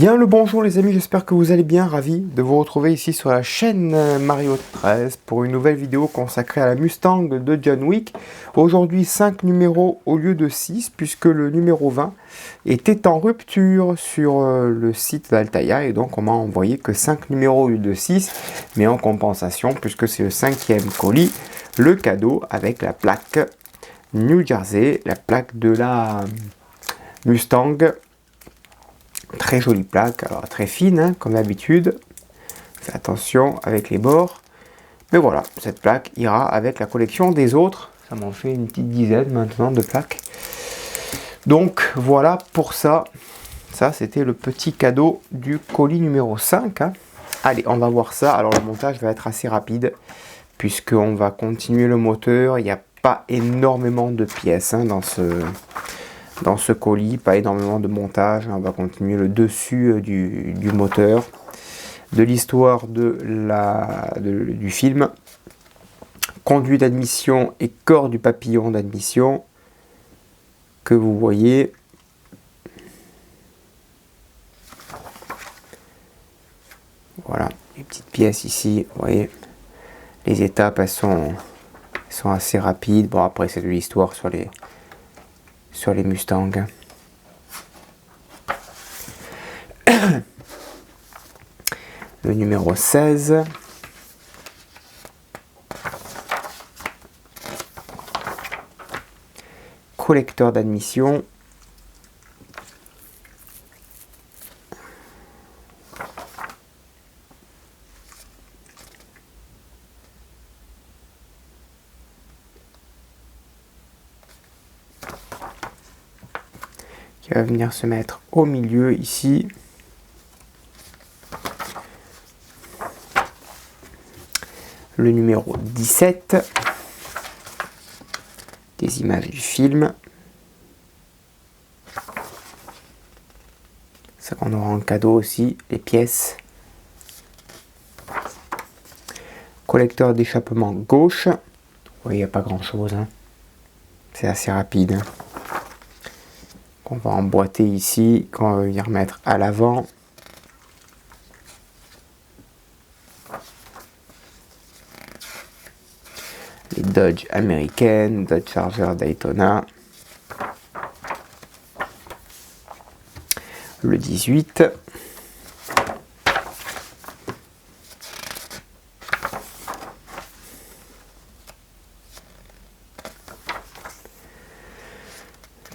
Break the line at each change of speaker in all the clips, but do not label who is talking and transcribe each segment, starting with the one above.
Bien le bonjour les amis, j'espère que vous allez bien, ravi de vous retrouver ici sur la chaîne Mario 13 pour une nouvelle vidéo consacrée à la Mustang de John Wick. Aujourd'hui 5 numéros au lieu de 6 puisque le numéro 20 était en rupture sur le site d'Altaïa et donc on m'a envoyé que 5 numéros au lieu de 6, mais en compensation puisque c'est le 5e colis, le cadeau avec la plaque New Jersey, la plaque de la Mustang. Très jolie plaque, alors très fine hein, comme d'habitude. Faites attention avec les bords. Mais voilà, cette plaque ira avec la collection des autres. Ça m'en fait une petite dizaine maintenant de plaques. Donc voilà pour ça. Ça c'était le petit cadeau du colis numéro 5. Hein. Allez, on va voir ça. Alors le montage va être assez rapide. Puisqu'on va continuer le moteur. Il n'y a pas énormément de pièces hein, dans ce colis, pas énormément de montage. On va continuer le dessus du moteur, de l'histoire du film, conduit d'admission et corps du papillon d'admission que vous voyez. Voilà, les petites pièces ici, vous voyez, les étapes elles sont assez rapides. Bon après c'est de l'histoire sur les Mustangs. Le numéro 16. Collecteur d'admission. Qui va venir se mettre au milieu ici. Le numéro 17. Des images du film. Ça qu'on aura en cadeau aussi, les pièces. Collecteur d'échappement gauche. Oui, il n'y a pas grand chose. Hein. C'est assez rapide. Hein. On va emboîter ici, qu'on va venir mettre à l'avant. Les Dodge américaines, Dodge Charger Daytona. Le 18.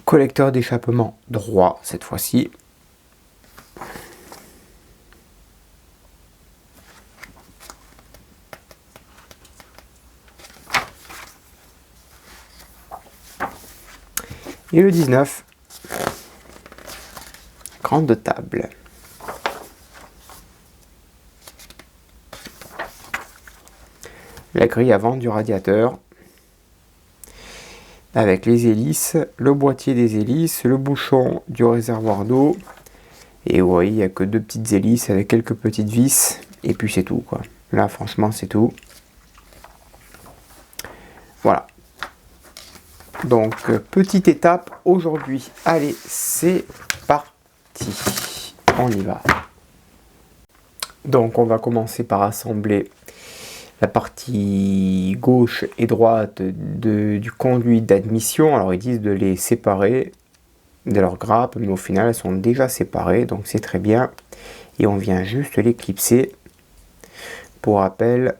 Collecteur d'échappement droit cette fois-ci. Et le 19. Grande table. La grille avant du radiateur. Avec les hélices, le boîtier des hélices, le bouchon du réservoir d'eau. Et vous voyez, il n'y a que deux petites hélices avec quelques petites vis. Et puis c'est tout quoi. Là franchement c'est tout. Voilà. Donc petite étape aujourd'hui. Allez, c'est parti. On y va. Donc on va commencer par assembler la partie gauche et droite du conduit d'admission. Alors ils disent de les séparer de leur grappe, mais au final elles sont déjà séparées, donc c'est très bien. Et on vient juste les clipser. Pour rappel,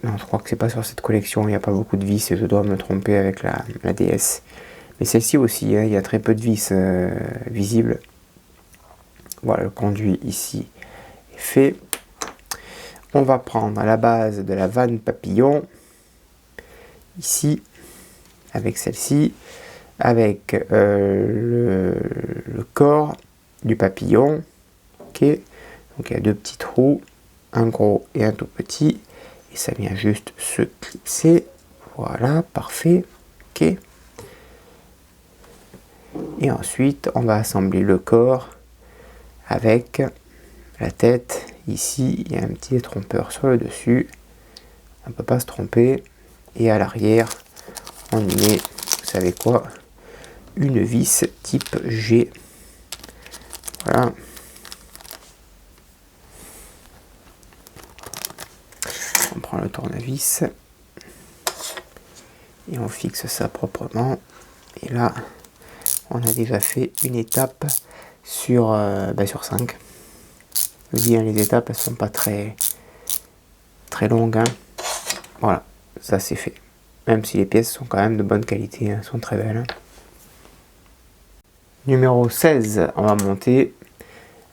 non, je crois que c'est pas sur cette collection, il n'y a pas beaucoup de vis et je dois me tromper avec la DS. Mais celle-ci aussi, hein, il y a très peu de vis visibles. Voilà, le conduit ici est fait. On va prendre la base de la vanne papillon, ici, avec celle-ci, avec le corps du papillon. Ok, donc il y a deux petits trous, un gros et un tout petit, et ça vient juste se clipser. Voilà, parfait. Ok. Et ensuite, on va assembler le corps avec la tête. Ici, il y a un petit détrompeur sur le dessus. On ne peut pas se tromper. Et à l'arrière, on y met, vous savez quoi, une vis type G. Voilà. On prend le tournevis et on fixe ça proprement. Et là, on a déjà fait une étape sur 5. Je dis, hein, les étapes, elles sont pas très longues. Hein. Voilà, ça c'est fait. Même si les pièces sont quand même de bonne qualité, hein, sont très belles. Hein. Numéro 16, on va monter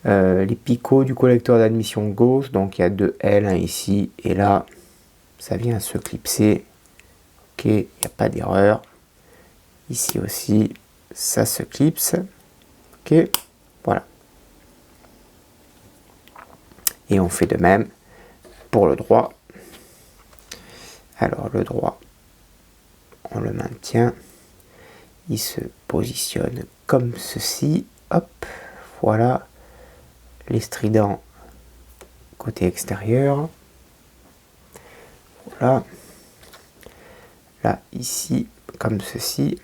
les picots du collecteur d'admission gauche. Donc il y a 2 L, hein, ici et là. Ça vient se clipser. Ok, il n'y a pas d'erreur. Ici aussi, ça se clipse. Ok, voilà. Et on fait de même pour le droit. Alors le droit, on le maintient. Il se positionne comme ceci. Hop, voilà. Les stridents côté extérieur. Voilà. Là, ici, comme ceci.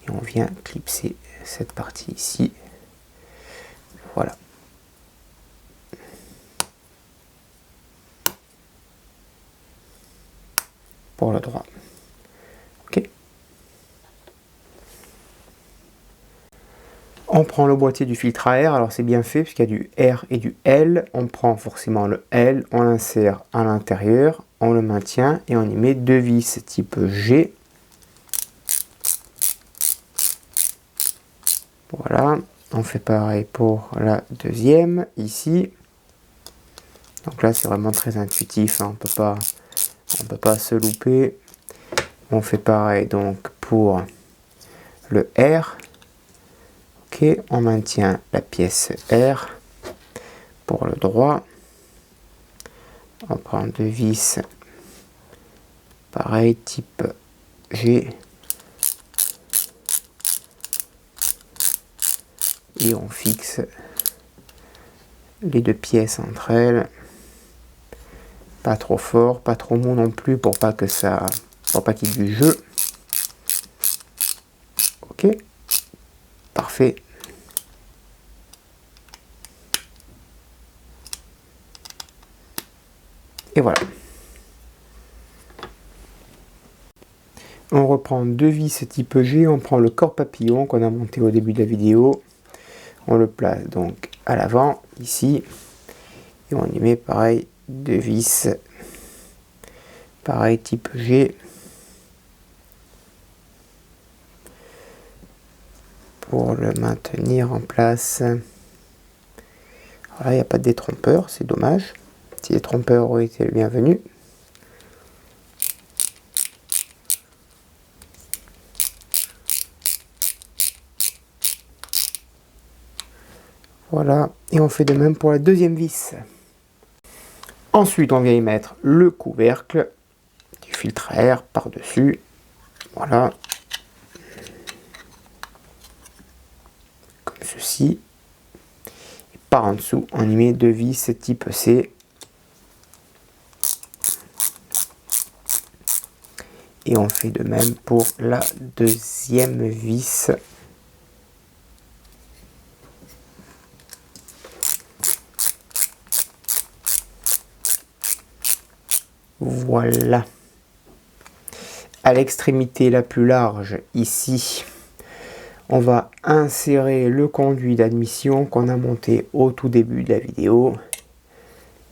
Et on vient clipser cette partie ici. Voilà. Pour le droit. Ok. On prend le boîtier du filtre à air, alors c'est bien fait puisqu'il y a du R et du L. On prend forcément le L, on l'insère à l'intérieur, on le maintient et on y met 2 vis type G. Voilà, on fait pareil pour la deuxième ici. Donc là c'est vraiment très intuitif, hein. On peut pas se louper. On fait pareil donc pour le R. Ok, on maintient la pièce R pour le droit. On prend 2 vis, pareil, type G. Et on fixe les 2 pièces entre elles. Pas trop fort, pas trop mou non plus pour pas qu'il y ait du jeu. Ok, parfait. Et voilà. On reprend 2 vis type G, on prend le corps papillon qu'on a monté au début de la vidéo. On le place donc à l'avant, ici. Et on y met pareil 2 vis. Pareil type G. Pour le maintenir en place. Alors là, il n'y a pas de détrompeur, c'est dommage. Si les trompeurs auraient été le bienvenu. Voilà, et on fait de même pour la deuxième vis. Ensuite, on vient y mettre le couvercle du filtre à air par-dessus. Voilà. Comme ceci. Et par en dessous, on y met 2 vis type C. Et on fait de même pour la deuxième vis. Voilà. À l'extrémité la plus large, ici, on va insérer le conduit d'admission qu'on a monté au tout début de la vidéo.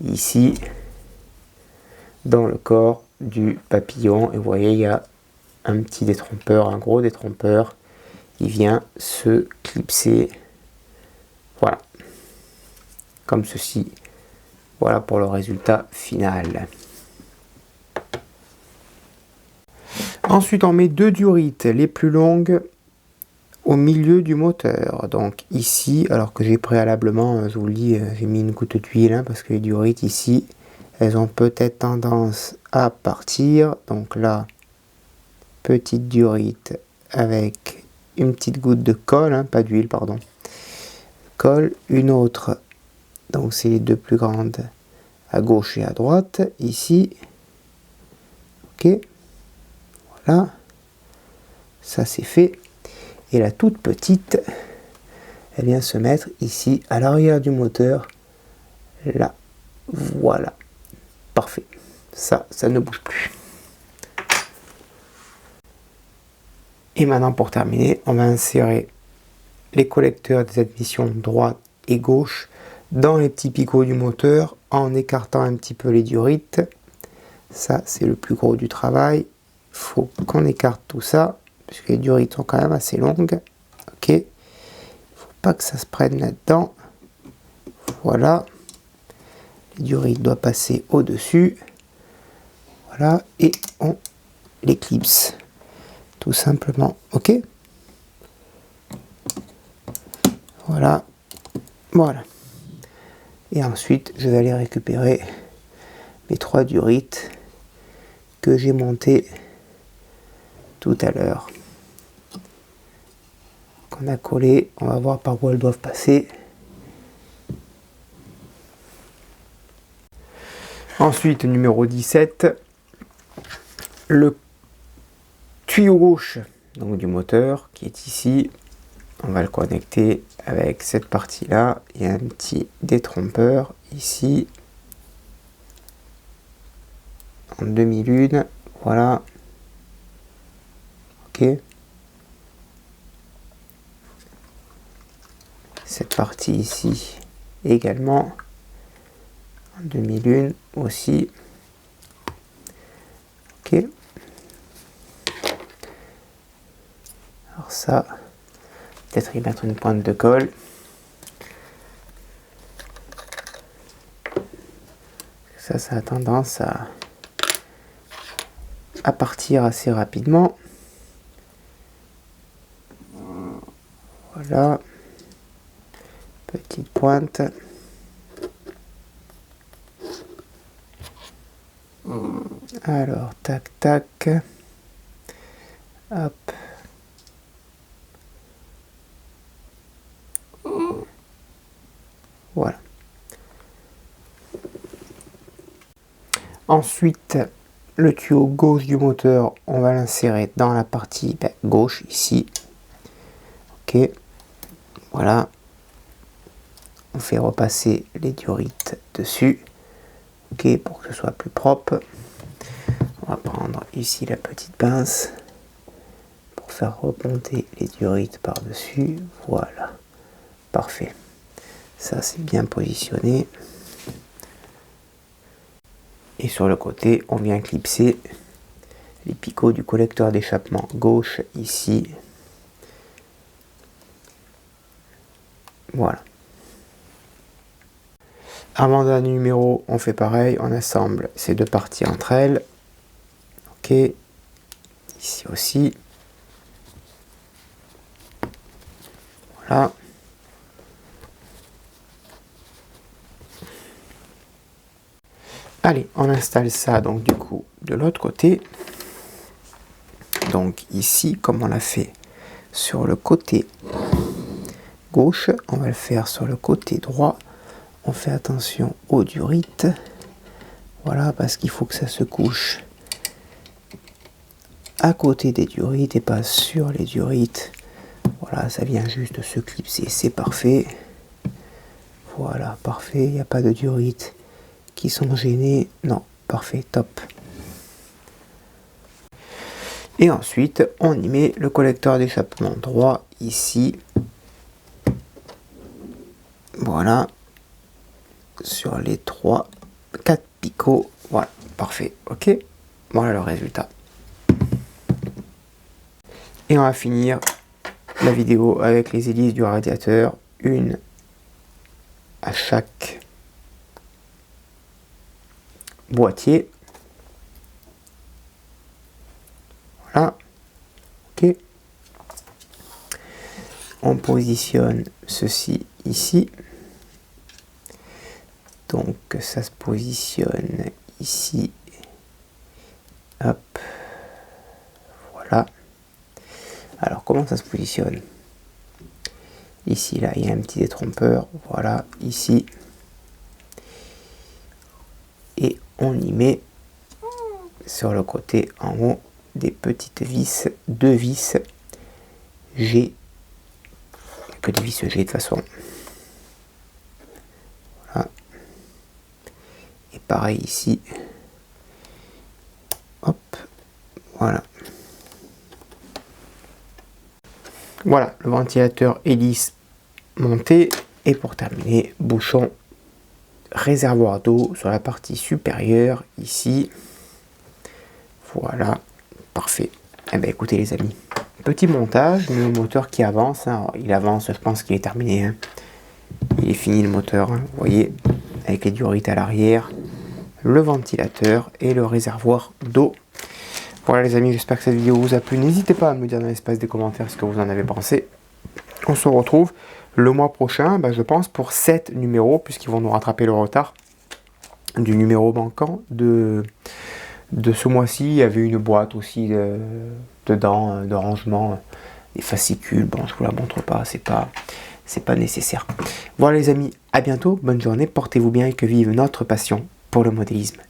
Ici, dans le corps du papillon. Et vous voyez, il y a un petit détrompeur, un gros détrompeur. Il vient se clipser. Voilà. Comme ceci. Voilà pour le résultat final. Ensuite, on met 2 durites les plus longues au milieu du moteur. Donc ici, alors que j'ai préalablement, je vous le dis, j'ai mis une goutte d'huile, hein, parce que les durites ici, elles ont peut-être tendance à partir. Donc là, petite durite avec une petite goutte de colle, hein, pas d'huile, pardon. Colle, une autre, donc c'est les 2 plus grandes, à gauche et à droite, ici. Ok. Voilà, ça c'est fait. Et la toute petite, elle vient se mettre ici à l'arrière du moteur. Là, voilà. Parfait. Ça ne bouge plus. Et maintenant, pour terminer, on va insérer les collecteurs des admissions droite et gauche dans les petits picots du moteur en écartant un petit peu les diorites. Ça, c'est le plus gros du travail. Il faut qu'on écarte tout ça, puisque les diorites sont quand même assez longues. Ok. Il ne faut pas que ça se prenne là-dedans. Voilà. Les diorites doivent passer au-dessus. Voilà. Et on les clipse. Tout simplement. Ok. Voilà. Voilà. Et ensuite, je vais aller récupérer mes 3 diorites que j'ai montés tout à l'heure. Qu'on a collé. On va voir par où elles doivent passer. Ensuite, numéro 17, le tuyau gauche donc du moteur qui est ici. On va le connecter avec cette partie-là. Il y a un petit détrompeur ici en demi-lune. Voilà. Ok. Cette partie ici également en demi-lune aussi. Ok. Alors ça, peut-être y mettre une pointe de colle. Ça a tendance à partir assez rapidement. Voilà. Petite pointe. Alors, tac, tac. Hop. Voilà. Ensuite, le tuyau gauche du moteur, on va l'insérer dans la partie gauche ici. Ok. Voilà. On fait repasser les diorites dessus. Ok, pour que ce soit plus propre. On va prendre ici la petite pince pour faire remonter les diorites par-dessus. Voilà. Parfait. Ça, c'est bien positionné. Et sur le côté, on vient clipser les picots du collecteur d'échappement gauche ici. Voilà. Avant dernier numéro, on fait pareil, on assemble ces deux parties entre elles. Ok. Ici aussi. Voilà. Allez, on installe ça donc du coup de l'autre côté. Donc ici, comme on l'a fait sur le côté gauche, on va le faire sur le côté droit. On fait attention aux diorites. Voilà, parce qu'il faut que ça se couche à côté des diorites et pas sur les diorites. Voilà, ça vient juste se clipser, c'est parfait. Voilà, parfait, il n'y a pas de diorites qui sont gênés. Non, parfait, top. Et ensuite, on y met le collecteur d'échappement droit ici. Voilà. Sur les 4 picots. Voilà, parfait, ok. Voilà le résultat. Et on va finir la vidéo avec les hélices du radiateur. Une à chaque boîtier. Voilà. Ok. On positionne ceci ici. Donc ça se positionne ici. Hop. Voilà. Alors comment ça se positionne? Ici, là, il y a un petit détrompeur. Voilà, ici. Et on y met sur le côté en haut des petites vis, 2 vis G. Que des vis G de toute façon. Voilà. Et pareil ici. Hop. Voilà. Voilà, le ventilateur hélice monté. Et pour terminer, bouchon réservoir d'eau sur la partie supérieure, ici. Voilà, parfait. Eh bien écoutez les amis, petit montage, le moteur qui avance, hein. Alors, il avance, je pense qu'il est terminé. Hein. Il est fini le moteur, hein. Vous voyez, avec les diorites à l'arrière, le ventilateur et le réservoir d'eau. Voilà les amis, j'espère que cette vidéo vous a plu. N'hésitez pas à me dire dans l'espace des commentaires ce que vous en avez pensé. On se retrouve le mois prochain, je pense, pour 7 numéros, puisqu'ils vont nous rattraper le retard du numéro manquant de ce mois-ci. Il y avait une boîte aussi dedans, de rangement, des fascicules. Bon, je vous la montre pas, c'est pas nécessaire. Voilà les amis, à bientôt, bonne journée, portez-vous bien et que vive notre passion pour le modélisme.